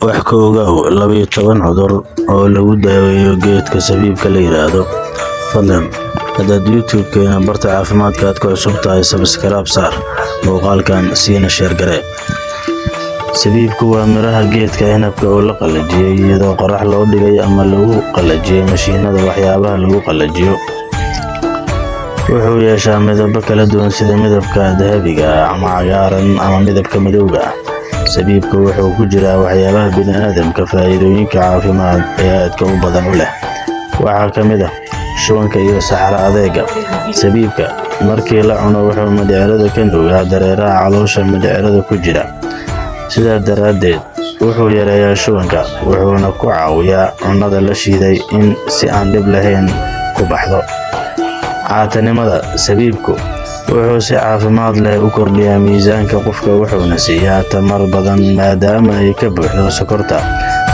wax ka ogow 12 cudur oo lagu daaweeyo geedka sabiibka la yiraahdo. Fadlan haddaad YouTube-keena barta caafimaadka aad ku cusub tahay, subscribe saar muuqaalkan siina share garee. Sabiibku waa miraha geedka inabka oo la qalajiyay iyadoo qorax loo dhigay ama lagu qalajiyay mashiinada waxyaabaha lagu qalajiyo. Wuxuu yeeshaa midabo kala duwan sida midabka dahabiga ama cagaaran ama midabka madowga ah. Sabiibku wuxuu ku jiraa waxyaabaha bini'aadamka faa'iidooyinka caafimaad ee aadka u badan u leh. Waxaa ka mid ah shubanka iyo saxaro adeega. Sabiibka markii la cuno wuxuu mindhicirada ka nuugaa dareeraha caloosha mindhicirada ku jira. Sidaa daraaddeed wuxuu yareeyaa shubanka wuxuuna ku caawiyaa cunnada la shiiday in si aan dhib lahayn ku baxdo. Caatanimada sabiibku wuxuu si caafimaad leh u kordhiyaa miisaanka qofka wuxuuna siiyaa tamar badan maadaama ay ka buuxdo sokorta,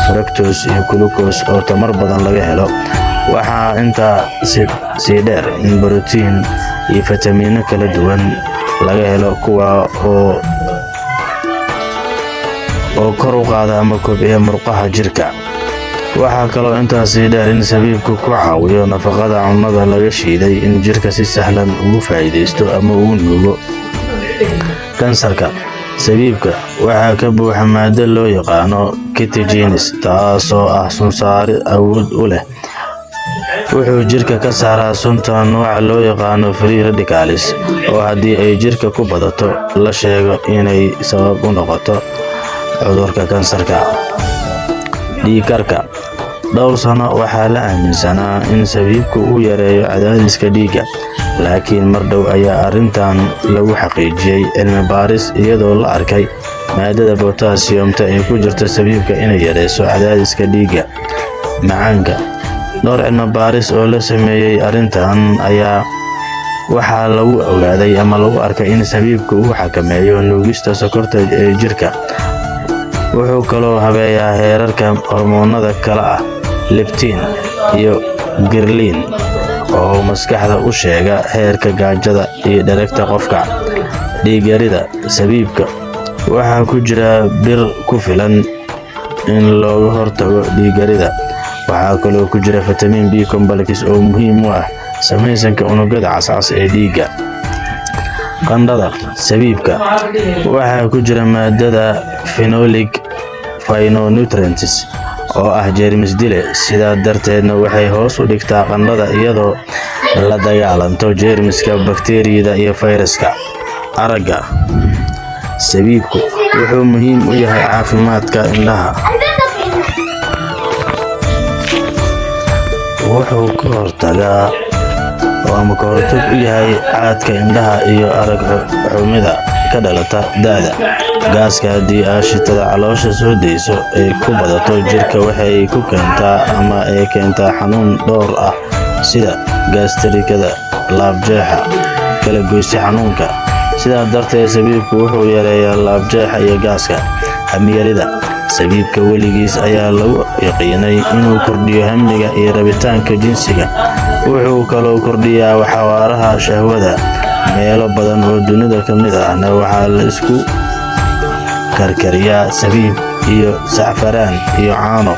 fructose iyo glucose oo tamar badan laga helo. Waxaa intaa sii dheer in borotiin iyo fitamiino kala duwan laga helo kuwa oo kor u qaada ama kobciya murqaha jirka. Waxaa kaloo intaas sii dheer in sabiibku ku caawiyo nafaqada cunnada laga shiiday in jirka si sahlan ugu faa'iideysto ama ugu nuugo. Kansarka sabiibka waxaa ka buuxa maaddo loo yaqaano ketogenes taasoo ah sun saari awood u leh. Wuxuu jirka ka saaraa sunta nooca loo yaqaano free radicals oo haddii ay jirka ku badato la sheego inay sabab u noqoto cudurka kansarka. Dhiig-karka dhowr sano waxaa la aaminsanaa in sabiibku uu yareeyo cadaadiska dhiigga, laakiin mar dhow ayaa arrintan lagu xaqiijiyay cilmi baaris iyadoo la arkay maadada potassium-ta ee ku jirta sabiibka inay yareyso cadaadiska dhiigga. Macaanka dhowr cilmi baaris oo la sameeyay arrintan ayaa waxaa lagu ogaaday ama lagu arkay in sabiibku uu xakameeyo nuugista sokorta ee jirka. Wuxuu kaloo habeeyaa heerarka hormoonnada kala ah leptin iyo ghrelin oo maskaxda u sheega heerka gaajada iyo dheregta qofka. Dhiig-yarida sabiibka waxaa ku jira bir ku filan in looga hortago dhiig-yarida. Waxaa kaloo ku jira vitamin B complex oo muhiim u ah samaysanka unugyada cascas ee dhiigga. Qandhada sabiibka waxaa ku jira maadada phenolic phytonutrients oo ah jeermis dile, sidaa darteedna waxay hoos u dhigtaa qandhada iyadoo la dagaalanto jeermiska, bakteeriyada iyo fayraska. Aragga sabiibku wuxuu muhiim u yahay caafimaadka indhaha. Wuxuu ka hortag u yahay caadka indhaha iyo arag xumida ka dhalata da'da. Gaaska haddii aashitada caloosha soo deyso ay ku badato jirka waxay ku keentaa ama ay keentaa xanuun dhowr ah sida gaastarikada, laabjeexa, kala goysi xanuunka. Sidaa darteed sabiibku wuxuu yareeyaa laabjeexa iyo gaaska. Hamiyarida sabiibka weligiis ayaa lagu yaqiinay inuu kordhiyo hammiga iyo rabitaanka jinsiga. Wuxuu kaloo kordhiyaa xawaaraha shahwada. Meelo badan oo dunida ka mid ahna waxaa la isku karkariyaa sabiib iyo sacfaraan iyo caano,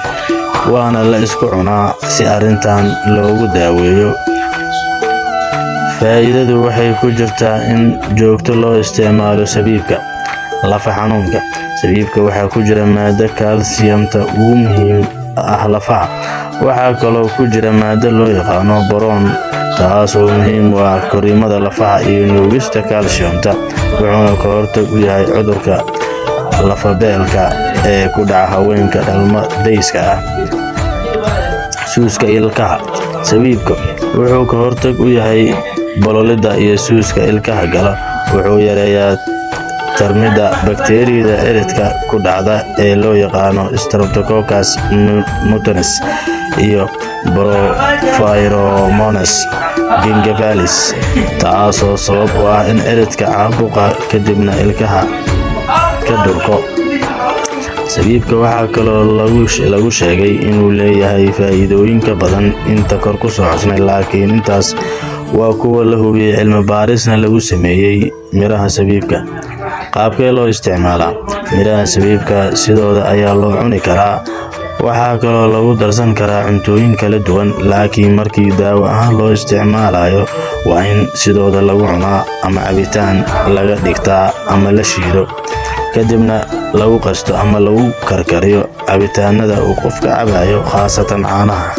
waana la isku cunaa si arrintan loogu daaweeyo. Faa'iidadu waxay ku jirtaa in joogto loo isticmaalo sabiibka. Lafa xanuunka sabiibka waxaa ku jira maaddo calcium-ta ugu muhiim ah lafaha. Waxaa kaloo ku jira maaddo loo yaqaano boron taasoo muhiim u ah korriimada lafaha iyo nuugista calcium-ta. Wuxuuna ka hortag u yahay cudurka lafabeelka ee ku dhaca haweenka dhalmo-deyska ah. Suuska ilkaha sabiibka wuxuu ka hortag u yahay bololida iyo suuska ilkaha gala. Wuxuu yareeyaa tarmidda bakteeriyada ciridka ku dhacda ee loo yaqaano Streptococcus pneumoniae iyo Prophyromonas gingivalis taasoo sabab u ah in ciridka caabuqa kadibna ilkaha ka durko. Sabiibka waxaa kaloo lagu sheegay inuu leeyahay faa'iidooyin ka badan inta kor ku soo xusnay, laakiin intaas waa kuwa la hubiyay cilmi baarisna lagu sameeyay miraha sabiibka. qaabkee loo isticmaalaa? Miraha sabiibka sidooda ayaa loo cuni karaa. Waxaa kaloo lagu darsan karaa cuntooyin kala duwan, laakiin markii daawo ahaan loo isticmaalayo waa in sidooda lagu cunaa ama cabitaan laga dhigtaa ama la shiido, kadibna lagu qasto ama lagu karkariyo cabitaanada uu qofka cabayo, khaasatan caanaha.